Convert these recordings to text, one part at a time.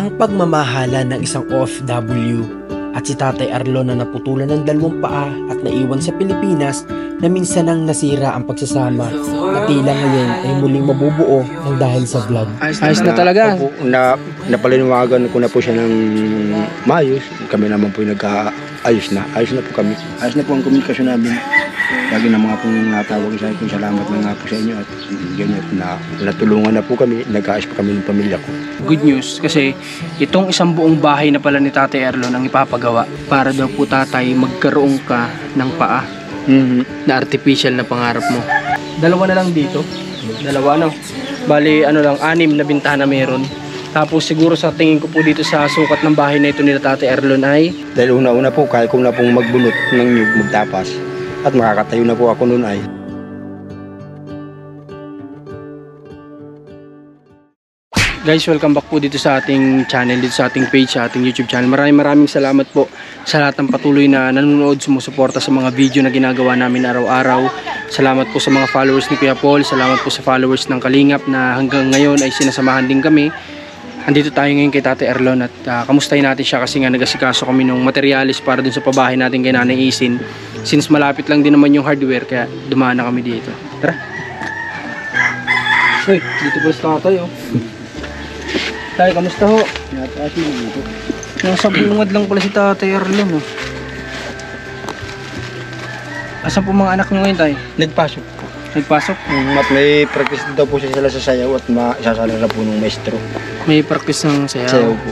Ang pagmamahala ng isang OFW at si Tatay Arlon na naputulan ng 2 paa at naiwan sa Pilipinas na minsan nang nasira ang pagsasama at tila ngayon ay muling mabubuo ng dahil sa vlog. Ayos na talaga. Napalinawagan ko na po siya ng maayos. Kami naman po nagka-ayos na. Ayos na po kami. Ayos na po ang komunikasyon namin. Lagi na mga pong natawag sa akin. Salamat na nga po sa inyo at ganyan na natulungan na po kami. Nag-aayos pa kami ng pamilya ko. Good news kasi itong isang buong bahay na pala ni Tatay Arlon ang ipapagawa para daw po tatay magkaroon ka ng paa na artificial na pangarap mo. 2 na lang dito. 2 no? Bali ano lang 6 na bintana meron. Tapos siguro sa tingin ko po dito sa sukat ng bahay na ito nila Tatay Arlon ay dahil una-una po kaya ko na pong magbunot ng nyug, magtapas at makakatayo na po ako noon ay. Guys, welcome back po dito sa ating channel, dito sa ating page, sa ating YouTube channel. Maraming salamat po sa lahat ng patuloy na nanonood, sumusuporta sa mga video na ginagawa namin araw-araw. Salamat po sa mga followers ni Kuya Paul, salamat po sa followers ng Kalingap na hanggang ngayon ay sinasamahan din kami. Andito tayo ngayon kay Tatay Arlon at kamustahin natin siya kasi nga nagasikaso kami ng materialis para dun sa pabahay natin kay Nanay Isin. Since malapit lang din naman yung hardware kaya dumaan na kami dito. Tara! Uy, dito ba sa tatay oh? Tay, kamusta ho? Nasa bungad lang pala si Tatay Arlon oh. Asan po mga anak nyo ngayon tay? Nagpasok po. Nagpasok? At may practice daw po sila sa sayaw at isasala na po ng maestro. May practice ng sayaw? Sayaw po.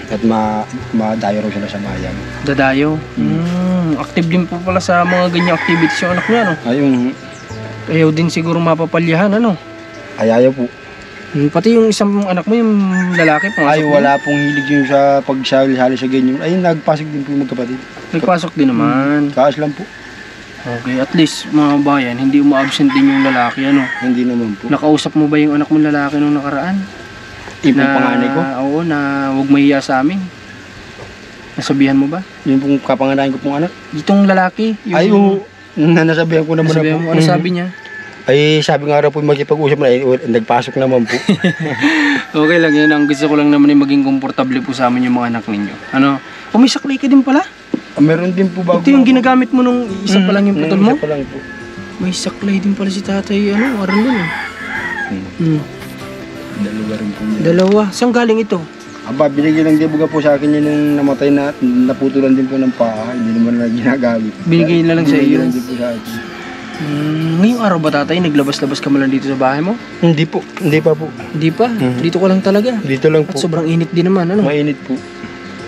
At madayo raw sila sa bayan. Dadayo? Active din po pala sa mga ganyang activities yung anak niya no? Ayun. Ayaw din siguro mapapalyahan ano? Ayaw po. Pati yung isang anak mo, yung lalaki, ay wala pong hilig yung sa pagsali-hali sa ganyan. Ay nagpasok din po magkapatid. Nagpasok din naman. Kaas lang po. Okay, at least mga bayan, hindi uma-absent din yung lalaki ano? Hindi naman po. Nakausap mo ba yung anak mong lalaki nung nakaraan? Yung panganay ko? Oo, na huwag mahiya sa amin. Nasabihan mo ba? Yung pong kapanganahin ko pong anak? Itong lalaki? Yung... Ay oo, nasabihan ko naman nasabihan na po. Ano sabi niya? Ay sabi nga raw po magkipag-usap na nagpasok naman po. Okay lang yan, ang gusto ko lang naman ay maging komportable po sa amin yung mga anak ninyo. Ano? O may saklay ka din pala? Meron din po bago. Ito yung ginagamit mo nung isa pa lang yung putol mo? Isa pa lang po. May saklay din pala si Tatay Arlon eh. Dalawa rin po niya. Dalawa? Saan galing ito? Aba, binigyan lang din po sa akin yun nung namatay na naputulan din po ng paa. Hindi naman na ginagamit. Binigay na lang sa iyo? Binigyan lang din po sa akin. Ngayong araw ba tatay, naglabas-labas ka man lang dito sa bahay mo? Hindi po, hindi pa po. Hindi pa? Dito ko lang talaga? Dito lang po. At sobrang init din naman, ano? Mainit po.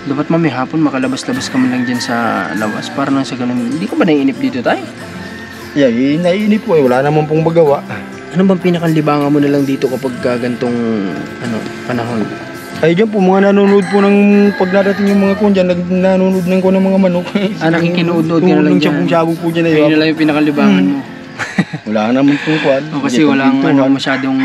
Dapat mamay hapon makalabas-labas ka man lang dyan sa labas para nang sa ganun. Hindi ka ba naiinip dito tay? Yeah, naiinip po eh. Wala naman pong magawa. Ano bang pinakalibangan mo na lang dito kapag gantong panahon? Ay dyan po, mga nanonood po ng pagdadating yung mga kung dyan, nanonood ng ko ng mga manok. Nakikinood-nood ka na lang dyan. Sabong po dyan na yun. Ayun na lang yung pinakalibangan mo. Wala naman pong kwan. Kasi walang masyadong,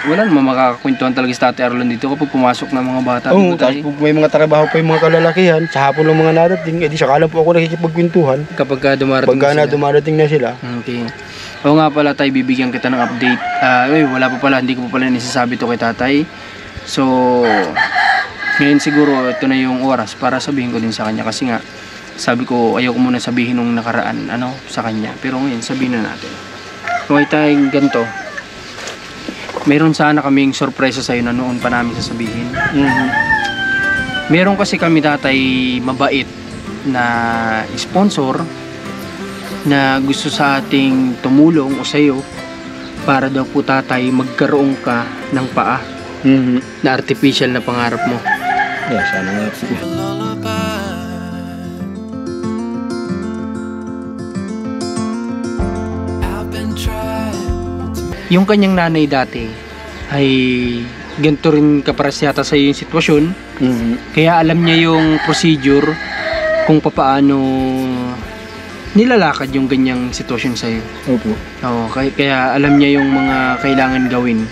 wala naman makakakwentuhan talaga si Tatay Arlon dito kapag pumasok ng mga bata. Oo, tapos po may mga trabaho pa yung mga kalalakihan. Sa hapon ng mga nadating, edi saka lang po ako nakikipagkwentuhan. Kapag dumarating na sila. Okay. Oo nga pala tay, bibigyan kita ng update. Wala pa pala, hindi ko pa pala nisasabi to kay tatay. So, ngayon siguro ito na yung oras para sabihin ko din sa kanya kasi nga sabi ko ayaw ko muna sabihin nung nakaraan sa kanya, pero ngayon sabihin na natin. Okay tayo ganito, meron sana kaming sorpresa sa'yo na noon pa namin sasabihin. Meron kasi kami tatay mabait na sponsor na gusto sa ating tumulong o sa'yo para daw po tatay magkaroon ka ng paa na artificial na pangarap mo. Yeah, sana nga po. Yung kanyang nanay dati ay ganito rin kaparas yata sa yung sitwasyon. Kaya alam niya yung procedure kung paano nilalakad yung ganyang sitwasyon sa'yo. Opo. Oo, kaya alam niya yung mga kailangan gawin.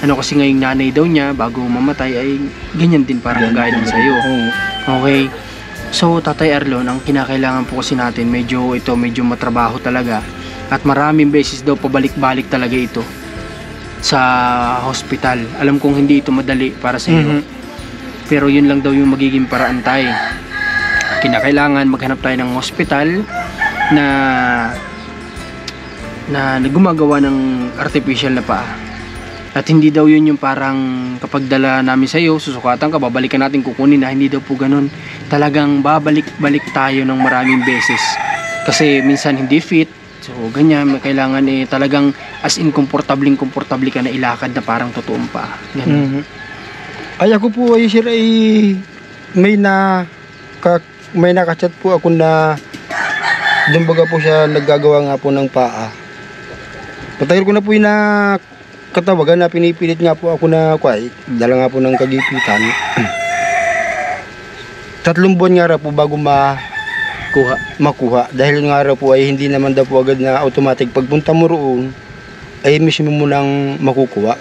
Kasi ngayong nanay daw niya bago mamatay ay ganyan din parang gaya din sa'yo. Okay. So Tatay Arlon, ang kinakailangan po kasi natin medyo matrabaho talaga. At maraming beses daw pabalik-balik talaga ito sa hospital. Alam kong hindi ito madali para sa iyo. Pero yun lang daw yung magiging paraan tayo. Kinakailangan maghanap tayo ng hospital na gumagawa ng artificial na paa. At hindi daw yun yung parang kapag dala namin sa iyo, susukatan ka, babalikan natin kukunin na, hindi daw po ganun. Talagang babalik-balik tayo ng maraming beses. Kasi minsan hindi fit. So ganyan, kailangan talagang as in komportable ka na ilakad na parang totoong paa. Ganun. Ay ako po ay sir ay may nakachat po ako na doon baga po siya naggagawa nga po ng paa. Patagal ko na po yung katawagan na pinipilit nga po ako na dala nga po ng kagipitan. 3 buwan nga raw po bago makuha. Dahil nga raw po ay hindi naman daw po agad na automatic pagpunta mo roon ay mismo mo lang makukuha.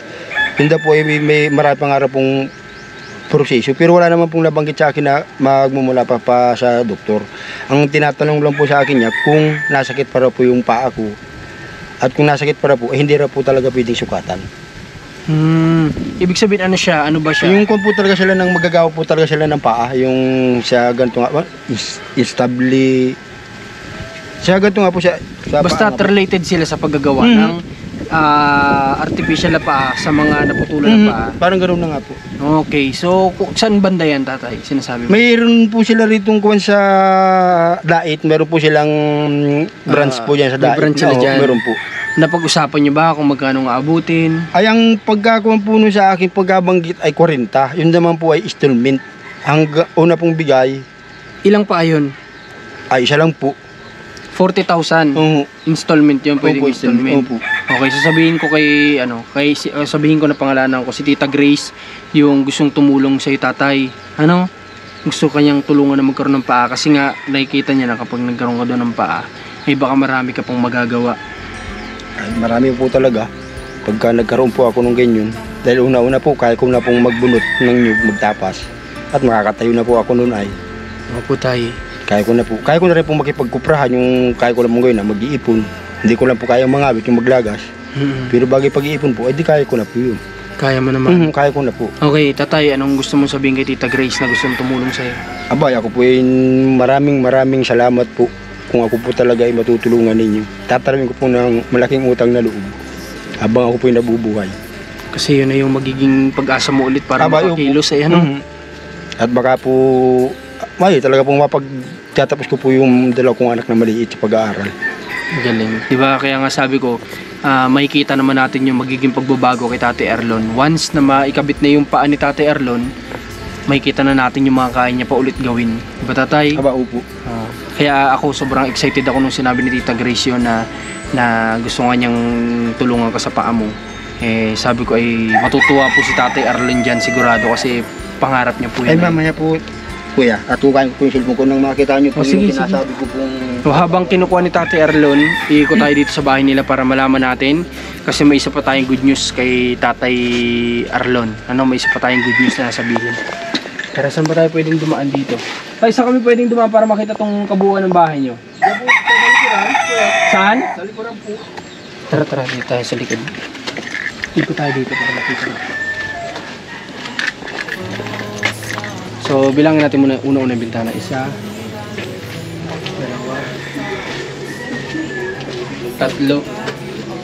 Hindi po ay may marami pa nga raw pong proseso, pero wala naman pong nabanggit sa akin na magmumula pa sa doktor. Ang tinatanong lang po sa akin niya kung nasakit para po yung paa ko. At kung nasakit para po, hindi ra po talaga pwedeng sukatan. Ibig sabihin ano siya? Ano ba siya? Yung kung po talaga sila ng magagawa po talaga sila ng paa, yung siya ganito nga, instably, siya ganito nga po siya. Basta related sila sa paggagawa ng artificial na paa sa mga naputulan na paa. Parang ganoon na nga po. Okay, so saan banda yan, tatay? Sinasabi mo? Mayroon po sila ritong kuwan sa Dait. Meron po silang branch po dyan sa Dait. Branch sila dyan. Meron po. Napag-usapan nyo ba kung magkano nga abutin? Ay, ang pagkakuhan po nun sa akin, pagkabanggit ay 40. Yun naman po ay installment. Ang una pong bigay, Ilang paa yun? ay isa lang po. 40,000 installment yun, pwedeng Opo, installment. opo. Okay, sasabihin ko sabihin ko na pangalanan ko si Tita Grace, yung gustong tumulong sa tatay. Gusto kanyang tulungan na magkaroon ng paa kasi nga nakikita niya na kapag nagkaroon ka doon ng paa, ay baka marami ka pang magagawa. Ay, marami po talaga. Pagka nagkaroon po ako ng ganyan, dahil una-una po, kaya ko na pong magbunot ng nyug, magtapas. At makakatayo na po ako noon ay. Opo, tay. Kaya ko na rin po makipagkuprahan, yung kaya ko lang mong gawin na mag-iipon. Hindi ko lang po kaya mangabit yung maglagas. Pero bagay pag-iipon po, di kaya ko na po yun. Kaya mo naman. Kaya ko na po. Okay, tatay, anong gusto mong sabihin kay Tita Grace na gustong tumulong sa'yo? Abay, ako po ay maraming salamat po kung ako po talaga ay matutulungan ninyo. Tataramin ko po ng malaking utang na loob habang ako po ay nabubuhay. Kasi yun na yung magiging pag-asa mo ulit para makakilos ay At baka po, talaga pong mapagtatapos ko po yung dalawa kong anak na maliit sa pag-aaral. Galing. Diba? Kaya nga sabi ko, makikita naman natin yung magiging pagbabago kay Tate Erlon. Once na maikabit na yung paa ni Tate Erlon, makikita na natin yung mga kaya niya pa ulit gawin. Diba, tatay? Aba, upo. Kaya ako sobrang excited ako nung sinabi ni Tita Grace yun na gusto nga niyang tulungan ka sa paa mo. Sabi ko ay matutuwa po si Tate Erlon dyan sigurado kasi pangarap niya po yun. Ay, mamaya po, kuya, atukan ko po yung cellphone ko nang makita nyo po yung sinasabi ko pong... So, habang kinukuha ni Tate Erlon, iikot tayo dito sa bahay nila para malaman natin. Kasi may isa pa tayong good news kay Tatay Erlon. May isa pa tayong good news na sabihin. Pero saan ba tayo pwedeng dumaan dito? Tay, saan kami pwedeng dumaan para makita tong kabuuan ng bahay nyo? Saan? Sa likuran po. Tara, dito tayo sa likod. Ikot tayo dito para makita natin. So, bilangin natin muna una-una yung bintana. 1, 2, 3,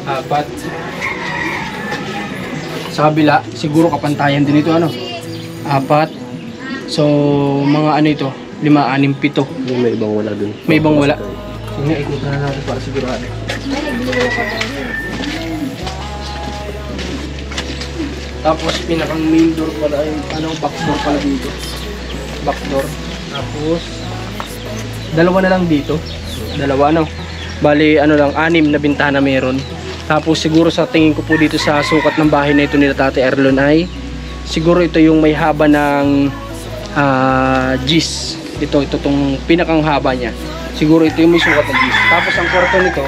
4. Sa kabila, siguro kapantayan din ito 4. So, mga ito, 5, 6, 7. May ibang wala dun. May ibang wala. Sige, ikutan na natin para sigurado. Tapos, pinakang main door pala, back door pala dito. Back door. Tapos, 2 na lang dito. 2, Bali, 6 na bintana meron. Tapos, siguro sa tingin ko po dito sa sukat ng bahay na ito nila Tate Erlon ay siguro ito yung may haba ng gis. Ito tong pinakang haba niya. Siguro ito yung may sukat ng gis. Tapos, ang kwarto nito,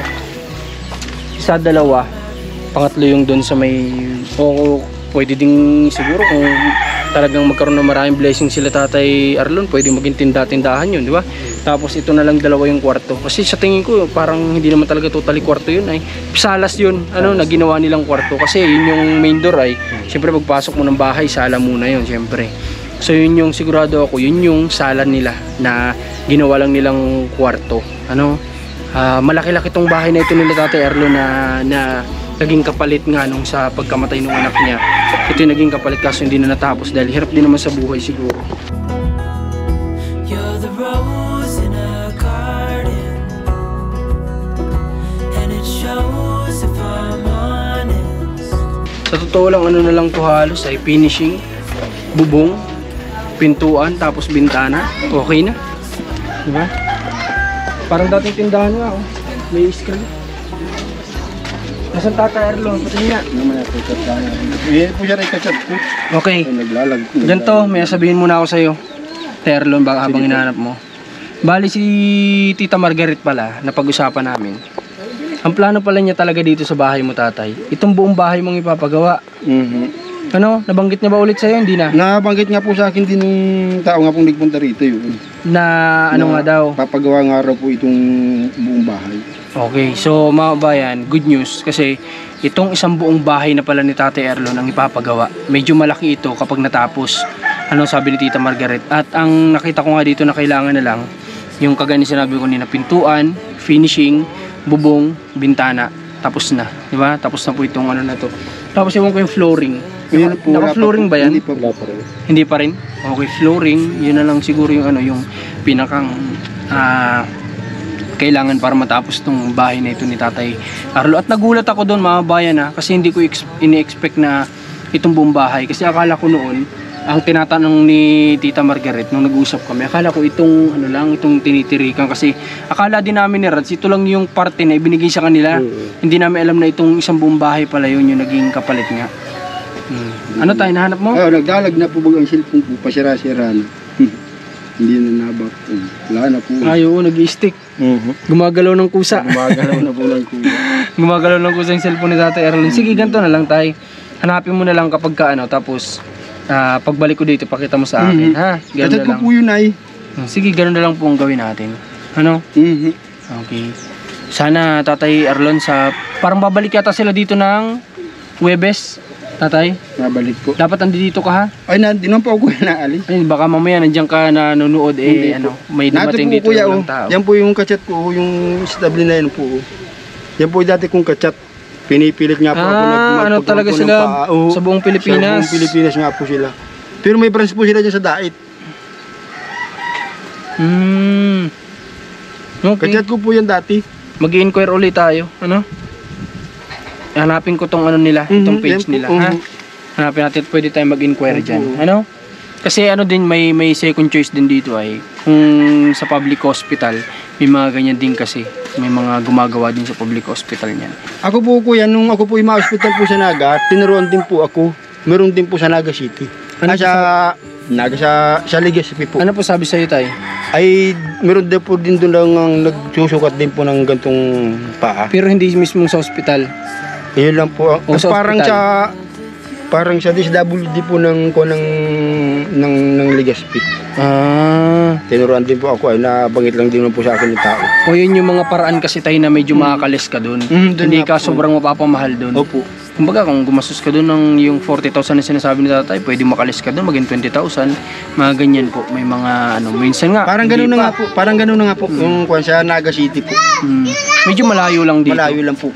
1, 2, pangatlo yung doon sa may pwede ding siguro kung talagang magkaroon ng maraming blessing sila Tatay Erlon, pwede maging tindahan yun, di ba? Tapos ito na lang 2 yung kwarto. Kasi sa tingin ko, parang hindi naman talaga totally kwarto yun ay. Salas yun, na ginawa nilang kwarto. Kasi yun yung main door ay, syempre pagpasok mo ng bahay, sala muna yun, syempre. So yun yung sigurado ako, yun yung sala nila na ginawa lang nilang kwarto. Ano? Malaki-laki tong bahay na ito nila Tatay Arlo na naging kapalit nga nung sa pagkamatay ng anak niya. Ito yung naging kapalit kaso hindi na natapos dahil hirap din naman sa buhay siguro. You're the rose in a garden, and it shows if I'm honest. Sa totoo lang, ano na lang to halos ay finishing, bubong, pintuan, tapos bintana. Okay na. Diba? Parang dating tindahan nga, oh. May screen. Nasaan Tatay Arlo? Pati nga. Naman po chat na. Eh po siya rin chat po. Okay. Naglalag. Ganito, may sabihin muna ako sa'yo. Tatay Arlo, baka habang hinahanap mo. Bali si Tita Margaret pala, napag-usapan namin. Ang plano pala niya talaga dito sa bahay mo, tatay. Itong buong bahay mong ipapagawa. Ano? Nabanggit niya ba ulit sa'yo? Hindi na? Nabanggit nga po sa akin din nung tao nga pong nagpunta rito yun. Na ano nga daw? Papagawa nga raw po itong buong bahay. Okay, so mga bayan, good news kasi itong isang buong bahay na pala ni Tatay Arlo ang ipapagawa. Medyo malaki ito kapag natapos. Ano sabi ni Tita Margaret? At ang nakita ko nga dito na kailangan na lang yung kagani sinabi ko nina, pintuan, finishing, bubong, bintana, tapos na, di ba? Tapos na po itong ano na to. Tapos yung flooring. Naka-flooring ba yan? Hindi pa po rin. Hindi pa rin? Okay, flooring, yun na lang siguro yung ano, yung pinakang kailangan para matapos tong bahay na ito ni Tatay Arlo. At nagulat ako doon mga bayan kasi hindi ko ini-expect na itong buong bahay. Kasi akala ko noon, ang tinatanong ni Tita Margaret nung nag-usap kami, akala ko itong ano lang, itong tinitirikan kasi akala din namin ni Rads, ito lang yung parte na ibinigay sa kanila. Hindi namin alam na itong isang buong bahay pala yun yung naging kapalit nga. Ano tayo, nahanap mo? Nagdalag na po ang cellphone po, pasira-sira na. Hindi na nabak. Wala na po. Ay, oo, nag-i-stick. Gumagalaw ng kusa. Gumagalaw na po lang kuya. Gumagalaw ng kusa yung cellphone ni Tatay Arlo. Sige, ganito na lang tayo. Hanapin mo na lang kapag ka ano, tapos pagbalik ko dito, pakita mo sa akin, ha? Ganun Chat na ko lang. po yun ay. Sige, ganun na lang po ang gawin natin. Ano? Okay. Sana Tatay Arlon parang babalik yata sila dito ng Huwebes, Tatay. Nabalik po. Dapat andito ka ha? Ay, di naman po ako naalis. Ay, baka mamaya nandiyan ka na nanonood ano, may dumating Nato po dito kuya, ng tao. yan po yung kachat ko, yung stable na yan po. Yan po dati kong kachat. Pinipilit nga po ako ano talaga sila sa buong Pilipinas? Sa buong Pilipinas nga po sila. Pero may branch po sila dyan sa Dait. Okay. Kachat ko po yan dati. Mag-i-inquire ulit tayo, ano? Hanapin ko tong ano nila, itong page nila, ha? Hanapin natin, pwede tayo mag-inquire dyan, ano? Kasi ano din, may second choice din dito ay kung sa public hospital, may mga ganyan din kasi. May mga gumagawa din sa public hospital niyan. Ako po kuya, nung ako po yung hospital po sa Naga, tinuruan din po ako. Meron din po sa Naga City. Ano sa Legazpi po. Ano po sabi sa'yo, tay? Ay, meron din po din doon lang ang nagsusukat din po ng gantong paa. Pero hindi mismo sa hospital. Yun lang po. O sa hospital? Parang sa DSWD po ng Legazpi. Tinuruan din po ako ay nabangit lang din po sa akin yung tao. O yun yung mga paraan kasi tayo na medyo makakalis ka doon. Hindi ka sobrang mapapamahal doon. Opo. Kumbaga kung gumastos ka doon ng yung 40,000 na sinasabi ni tatay, pwede makalis ka doon, maging 20,000. Mga ganyan po. May mga ano, minsan nga. Parang gano'n na nga po. Parang gano'n na nga po. Yung sa Naga City po. Medyo malayo lang dito. Malayo lang po.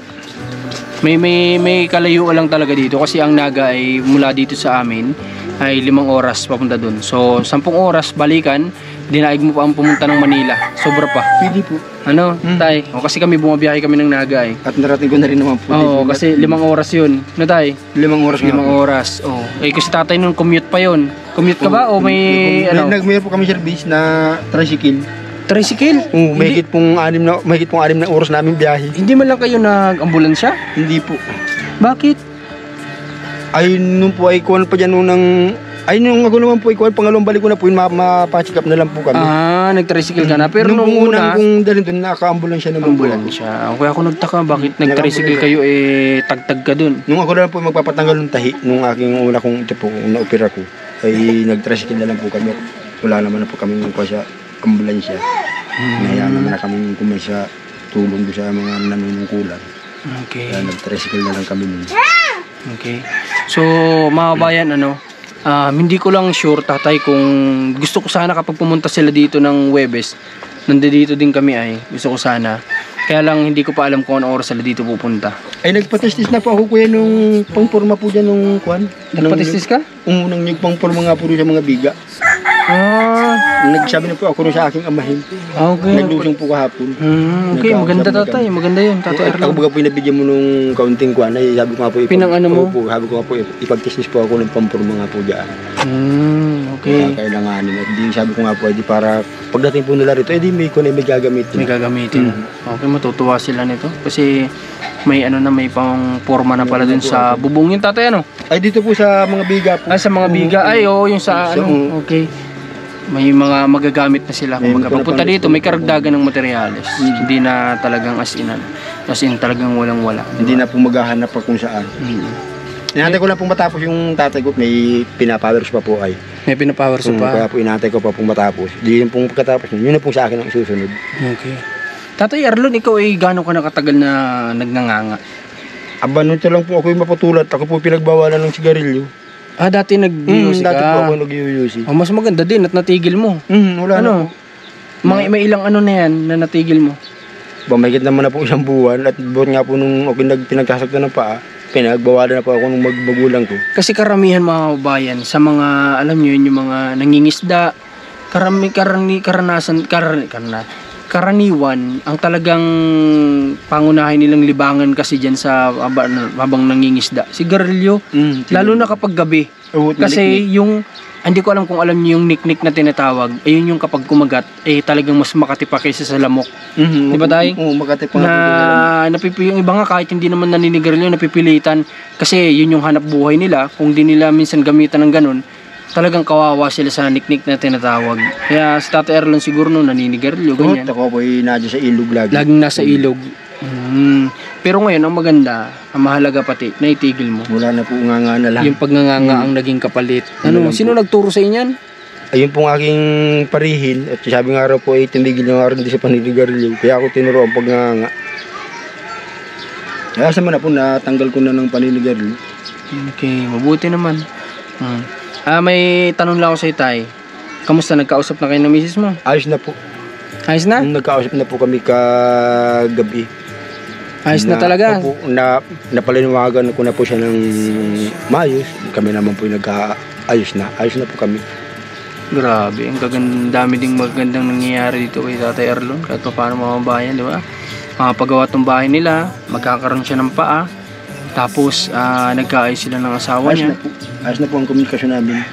May kalayo lang talaga dito kasi ang Naga ay mula dito sa amin ay 5 oras papunta doon. So 10 oras balikan, dinaig mo pa ang pumunta ng Manila. Sobra pa. Pwede po. Ano, tay? O kasi kami bumabiyahe kami ng Naga eh. At narating ko na rin naman po. Oo, kasi 5 oras yun. Ano tay? 5 oras 5 oras. Oh. Eh kasi tatay nun commute pa yun. Commute ka ba o may ano? Mayroon po kami service na tricycle. Tricycle? Mahigit pong 6 na oras namin biyahe. Hindi man lang kayo nag-ambulansya? Hindi po. Bakit? Ay, nung po ay kuwan pa dyan nung ako naman po ikaw, pangalawang balik ko na po yun, mapacheck up na lang po kami. Nag-tricycle ka na. Pero nung una, kung dalhin doon, naka-ambulansya naman po. Ambulansya. Kaya ako nagtaka, bakit nag-tricycle kayo tagtag ka doon? Nung ako na lang po magpapatanggal ng tahi, nung aking una kong ito po, na-opera ko, ay nag-tricycle na lang po kami. Wala naman na po kami sa ambulansya. Nahayaan naman na kami kumasa tulong doon sa mga nanunungkulan. Okay. Kaya nag-tricycle na lang kami nun. Okay. So, mga bayan, Hindi ko lang sure, tatay, kung gusto ko sana kapag pumunta sila dito ng Huwebes, nandito din kami ay gusto ko sana. Kaya lang hindi ko pa alam kung anong oras sila dito pupunta. Ay nagpatistis na po ako kuya nung pangporma po dyan nung kwan. Nagpatistis ka? Unang nagpangporma nga po rin sa mga biga. Nagsabi na po ako rin sa aking amahin. Okay. Naglusong po kahapon. Okay, maganda tatay. Maganda yun, tatay Ako Arlo. baga po nabigyan mo nung kaunting kwan. Ay sabi ko nga po. Pinang-ano mo? Opo, sabi ko nga po ipagtistis po ako ng pangporma nga po dyan. Okay. Kailanganin. At di sabi ko nga po, di para pagdating po nila rito, di may kung may gagamitin. May gagamitin. Okay, matutuwa sila nito. Kasi may may pang forma na pala dun sa bubong yung tatay Ay dito po sa mga biga po. Sa mga biga. Ay, yung sa Okay. May mga magagamit na sila. Kung pagpunta dito, may karagdagan ng materyales. Hindi na talagang as in talagang walang-wala. Hindi na po maghahanap pa kung saan. Inantay ko lang pong matapos yung tatay ko, may pinapowers pa po ay. May pinapower sa pa. Kaya po inantay ko pa pong matapos. Di yun pong pagkatapos yun na pong sa akin ang susunod. Okay. Tatay Arlon, ikaw ay gano'n ka nakatagal na nagnanganga? Aba, nito lang po ako yung mapatulat. Ako po pinagbawalan ng sigarilyo. Dati nag-UC Dati po ka. ako nag-UC. Mas maganda din at natigil mo. Wala na po. May ilang na yan na natigil mo? Mahigit naman na po isang buwan. At buwan nga po nung pinagkasakta ng paa, pinagbawalan na po ako nung magbagulang ko. Kasi karamihan mga kabayan sa mga, alam nyo yun, yung mga nangingisda, karaniwan, ang talagang pangunahin nilang libangan kasi dyan sa habang nangingisda, sigarilyo, lalo na kapag gabi. Kasi yung, hindi ko alam kung alam niyo yung niknik na tinatawag, ayun yung kapag kumagat, talagang mas makati pa kaysa sa lamok. Di ba tayo? Oo, makati pa. Yung iba nga kahit hindi naman naninigarilyo, napipilitan kasi yun yung hanap buhay nila. Kung di nila minsan gamitan ng ganun, talagang kawawa sila sa niknik na tinatawag. Kaya si Tatay Arlon siguro nung naninigarilyo, ganyan. Ako po ay nadya sa ilog lagi. Laging nasa ilog. Pero ngayon, ang maganda, ang mahalaga pati, naitigil mo. Wala na po nga na lang. Yung pagnganga ang naging kapalit. Sino nagturo sa inyan? Ayun pong aking parihin. At sabi nga raw po ay tumigil nga rin sa paninigarilyo. Kaya ako tinuro ang pagnganga. Kaya sa na po natanggal ko na ng paninigarilyo. Okay, mabuti naman. May tanong lang ako sa itay. Kamusta? Nagkausap na kayo ng misis mo? Ayos na po. Ayos na? Nagkausap na po kami kagabi. Ayos na talaga? Opo, napalinawagan ko na po siya ng maayos. Kami naman po yung nagkaayos na. Ayos na po kami. Grabe, ang dami ding magandang nangyayari dito kay Tatay Arlon. Kahit pa paano mga bayan, di ba? Paggawa tong bahay nila, magkakaroon siya ng paa. Tapos, nagkaayos sila ng asawa niya. Ayos na po ang komunikasyon namin.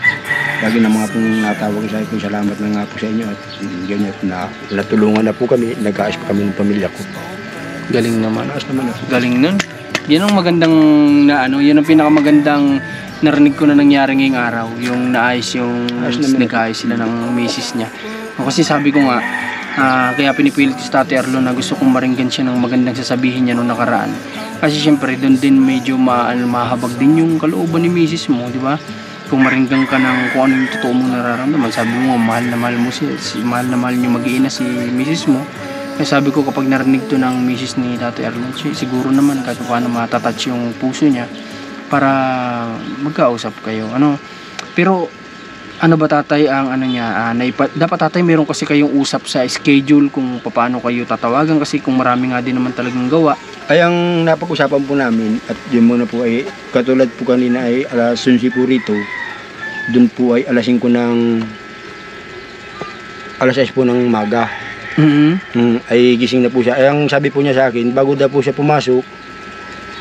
Lagi na mga pong natawag sa akin. Salamat na nga po sa inyo. At ganyan na natulungan na po kami. Nag-aayos pa kami ng pamilya ko. Galing naman. Ayos naman na. Galing nun. Yan ang magandang yan ang pinakamagandang narinig ko na nangyari ngayong araw. Yung naayos nag-aayos sila ng misis niya. Kasi sabi ko nga, kaya pinipilit ko sa Tatay Arlon na gusto kong maringgan siya ng magandang sasabihin niya noong nakaraan. Kasi syempre doon din medyo mahabag din yung kalooban ni misis mo, di ba? Kung maringgan ka ng kung ano yung totoo mong nararamdaman, sabi mo mahal na mahal mo mahal na mahal niyo mag-iina si misis mo. Kaya sabi ko kapag narinig to ng misis ni Tatay Arlon, siguro naman kahit paano matatouch yung puso niya para magkausap kayo. Pero ano ba tatay ang dapat tatay meron kasi kayong usap sa schedule kung paano kayo tatawagan kasi kung marami nga din naman talagang gawa. Ay ang napag-usapan po namin at yun muna po ay katulad po kanina ay alas 11 po rito. Doon po ay alas 5 alas 6 po ng maga. Ay gising na po siya. Ay ang sabi po niya sa akin, bago daw po siya pumasok,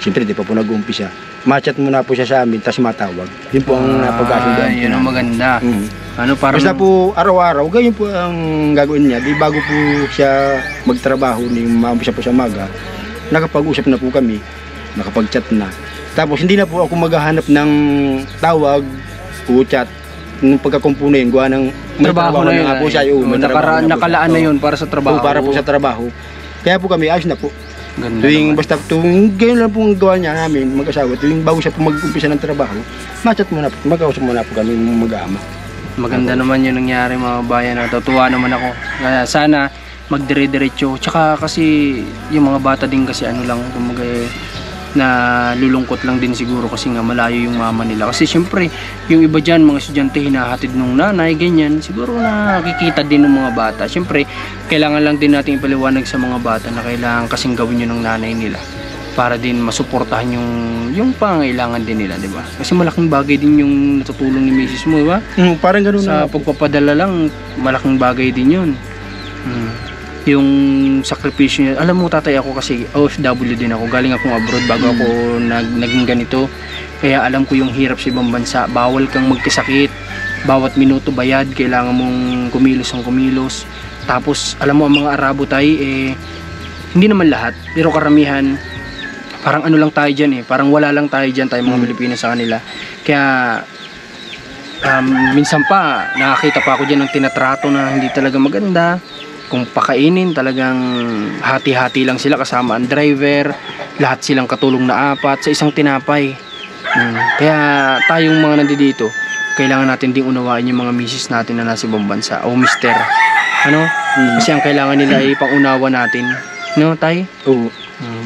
siyempre di pa po nag-uumpisa. Ma-chat muna po siya sa amin, tapos matawag. Yun po ang napag-asundan. Yun ang maganda. Parang... Basta po araw-araw, ganyan po ang gagawin niya. Di bago po siya magtrabaho, maampisa po sa maga, nakapag-usap na po kami, nakapag-chat na. Tapos hindi na po ako maghahanap ng tawag o chat. Nung pagkakumpuno yun, gawa ng trabaho na yun. Po siya, nakalaan na yun para sa trabaho. Para po sa trabaho. Kaya po kami, ayos na po. Ganda Basta ganyan lang po ang gawa niya namin, mag-asawa. Tuwing bago siya po mag-umpisa ng trabaho, ma-chat muna po, mag-ausap muna po kami mag-ama. Maganda naman yung nangyari mga bayan. Natutuwa naman ako. Kaya sana magdire-diretso. Tsaka kasi yung mga bata din kasi na lulungkot lang din siguro kasi nga malayo yung mama nila. Kasi syempre, yung iba dyan, mga estudyante hinahatid nung nanay, ganyan. Siguro nakikita din ng mga bata. Syempre, kailangan lang din natin ipaliwanag sa mga bata na kailangan kasing gawin yun ng nanay nila para din masuportahan yung pangailangan din nila, di ba? Kasi malaking bagay din yung natutulong ni misis mo, di ba? Parang ganun Sa pagpapadala lang, malaking bagay din yun. Yung sakripisyo niya. Alam mo, tatay, ako kasi OFW din ako. Galing akong abroad bago ako naging ganito. Kaya alam ko yung hirap sa ibang bansa. Bawal kang magkasakit. Bawat minuto bayad. Kailangan mong kumilos ang kumilos. Tapos, alam mo, ang mga Arabo tayo, hindi naman lahat. Pero karamihan, parang ano lang tayo dyan Parang wala lang tayo dyan, tayo mga Pilipino sa kanila. Kaya, minsan pa, nakakita pa ako dyan ng tinatrato na hindi talaga maganda. Kung pakainin, talagang hati-hati lang sila kasama ang driver, lahat silang katulong na 4 sa isang tinapay. Kaya tayong mga nandito, kailangan natin ding unawain yung mga misis natin na nasa ibang bansa o mister. Kasi ang kailangan nila ay pangunawa natin. No, tay? Oo.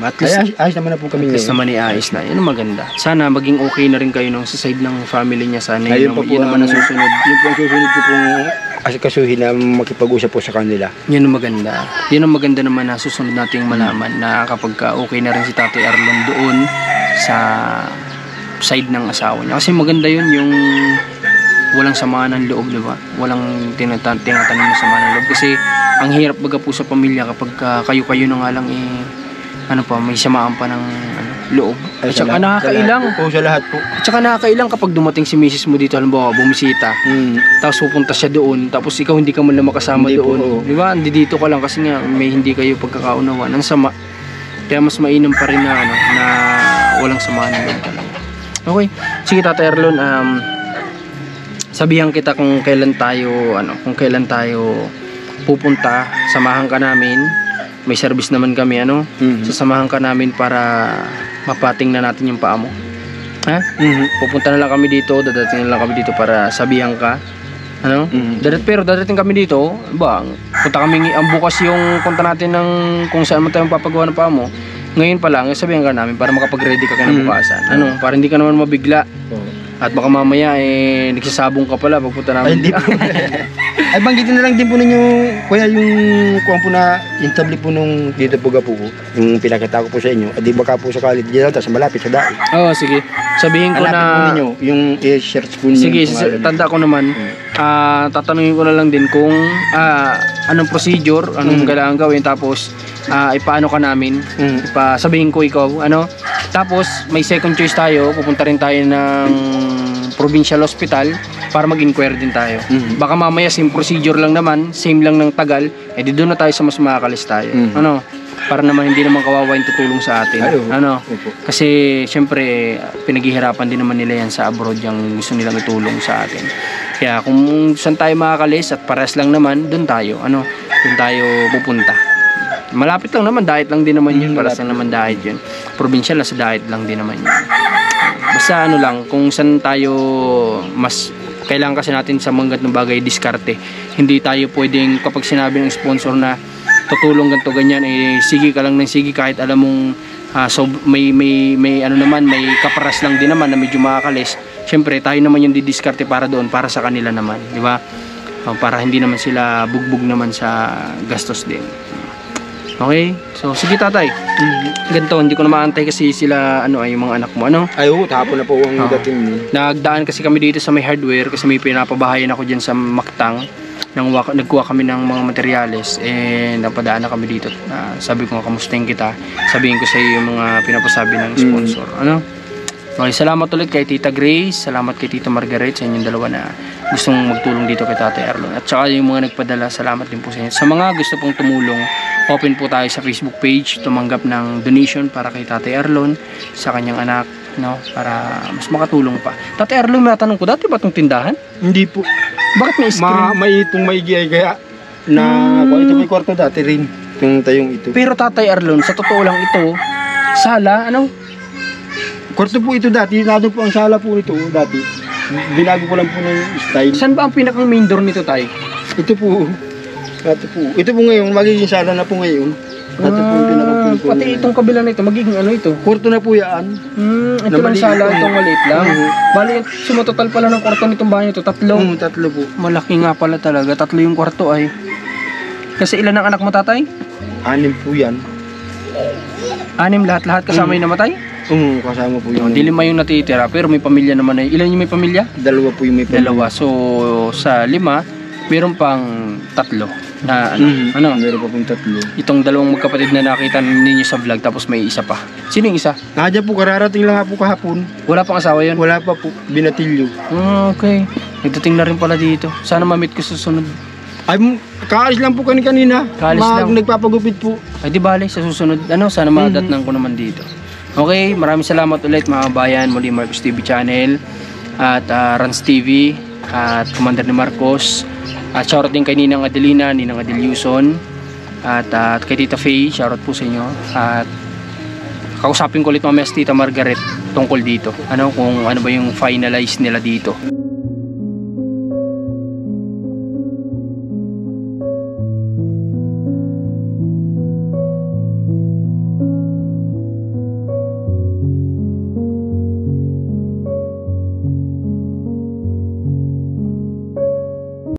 At least, ayos naman na po kami at least ngayon. naman iayos na. Yan ang maganda. Sana maging okay na rin kayo nung sa side ng family niya. Sana Ayun yun, pa po yun naman ang susunod. Yun po ang susunod ko pong asikasuhin na makipag-usap po sa kanila. Yan ang maganda. Yan ang maganda naman na susunod nating malaman na kapag okay na rin si Tatay Arlon doon sa side ng asawa niya. Kasi maganda yun yung walang samaan ng loob, diba? Walang tinatanim na samaan ng loob. Kasi ang hirap baga po sa pamilya kapag kayo-kayo na nga lang may samaan pa ng loob. At saka nakakailang. Po sa lahat po. At saka nakakailang kapag dumating si misis mo dito, halimbawa bumisita, tapos pupunta siya doon, tapos ikaw hindi ka man lang makasama Hindi doon. po. Di ba? Hindi dito ka lang kasi nga may hindi kayo pagkakaunawan. Ang sama. Kaya mas mainam pa rin na walang samaan ng loob talaga. Okay. Sige, Tatay Arlon, sabihan kita kung kailan tayo pupunta, samahan ka namin. May service naman kami, sasamahan ka namin para mapating na natin yung paa mo. Ha? Pupunta na lang kami dito, dadating na lang kami dito para sabihan ka. Pero dadating kami dito, punta kami ang bukas yung punta natin ng kung saan mo tayong papagawa ng paa mo. Ngayon pa lang, sabihan ka namin para makapag-ready ka kinabukasan. Para hindi ka naman mabigla. At baka mamaya nagsasabong ka pala pagpunta namin. Ay, hindi po. Ay, banggitin na lang din po ninyo, kuya, yung kuwan po na intabli po nung dito po po, yung pinakita ko po sa inyo. Di baka po sakali diyan tapos malapit sa dai. Oo, sige. Sabihin ko Hanapin po ninyo, yung i-search po ninyo. Sige, tanda ko naman. Tatanungin ko na lang din kung anong procedure, anong kailangan gawin, tapos ipaano ka namin. Sabihin ko ikaw, Tapos may second choice tayo, pupunta rin tayo ng provincial hospital para mag-inquire din tayo. Baka mamaya same procedure lang naman, same lang ng tagal, di doon na tayo sa mas makakalis tayo. Para naman hindi naman kawawa yung tutulong sa atin. Kasi syempre pinaghihirapan din naman nila yan sa abroad yung gusto nilang itulong sa atin. Kaya kung saan tayo makakalis at pares lang naman, doon tayo pupunta. Malapit lang naman, diet lang din naman yun. Pares lang naman diet yun. Provincial na sa diet lang din naman yun. Basta lang, kung saan tayo mas kailangan kasi natin sa mga ganitong bagay diskarte. Hindi tayo pwedeng kapag sinabi ng sponsor na tutulong ganito ganyan, sige ka lang ng sige kahit alam mong so may kaparas lang din naman na medyo makakalis. Syempre tayo naman yung didiskarte para doon, para sa kanila naman, di ba? Para hindi naman sila bugbog naman sa gastos din. Okay? So sige, tatay. Ganito, hindi ko na maantay kasi sila yung mga anak mo, Ay, tapon na po ang dating niyo. Nagdaan kasi kami dito sa may hardware kasi may pinapabahayan ako dyan sa Mactang. Nagkuha kami ng mga materyales napadaan na kami dito. Sabi ko nga, kamustahin kita. Sabihin ko sa iyo yung mga pinapasabi ng sponsor. Okay, salamat ulit kay Tita Grace. Salamat kay Tita Margaret sa inyong dalawa na gustong magtulong dito kay Tatay Arlon. At saka yung mga nagpadala, salamat din po sa inyo. Sa mga gusto pong tumulong, open po tayo sa Facebook page, tumanggap ng donation para kay Tatay Arlon sa kanyang anak, para mas makatulong pa. Tatay Arlon, may tanong ko, dati ba itong tindahan? Hindi po. Bakit may screen? May itong maigay kaya na ito may kwarto dati rin. Itong tayong ito. Pero Tatay Arlon, sa totoo lang ito, sala, Kwarto po ito dati. Nado po ang sala po ito dati. Binago ko lang po ng style. Saan ba ang pinakang main door nito, tay? Ito po. Ito po ngayon. Magiging sala na po ngayon. Ito po yung pinakang pati itong kabila na ito, magiging ano ito? Kurto na po yan. Ito Na lang maliit sala, lang. itong maliit lang. Oo. Bali, sumatotal pala ng kwarto nitong bahay nito, 3. Tatlo po. Malaki nga pala talaga, 3 yung kwarto ay. Kasi ilan ang anak mo, tatay? 6 po yan. 6 lahat-lahat kasama yung namatay? Kasama po yung Di 5 yung natitira, pero may pamilya naman ay. Ilan yung may pamilya? 2 po yung may pamilya. 2. So, sa 5, meron pang 3 na ano? Meron pa pong 3. Itong 2 magkapatid na nakita ninyo sa vlog, tapos may isa pa. Sino yung isa? Nandiyan po, kararating lang nga po kahapon. Wala pang asawa yun? Wala pa po, binatilyo. Okay. Nagdating na rin pala dito. Sana ma-meet ko sa susunod. Ay, kaalis lang po kanina. Kaalis lang. Nagpapagupit po. Ay di bale, sa susunod, sana madatnan ko naman dito. Okay, maraming salamat ulit mga kabayan. Muli Marcos TV Channel at Rans TV at Commander ni Marcos. At shoutout din kay Ninang Adelina, Ninang Adelyuson at kay Tita Faye, shoutout po sa inyo. At kausapin ko ulit mamaya si Tita Margaret tungkol dito. Kung ano ba yung finalize nila dito.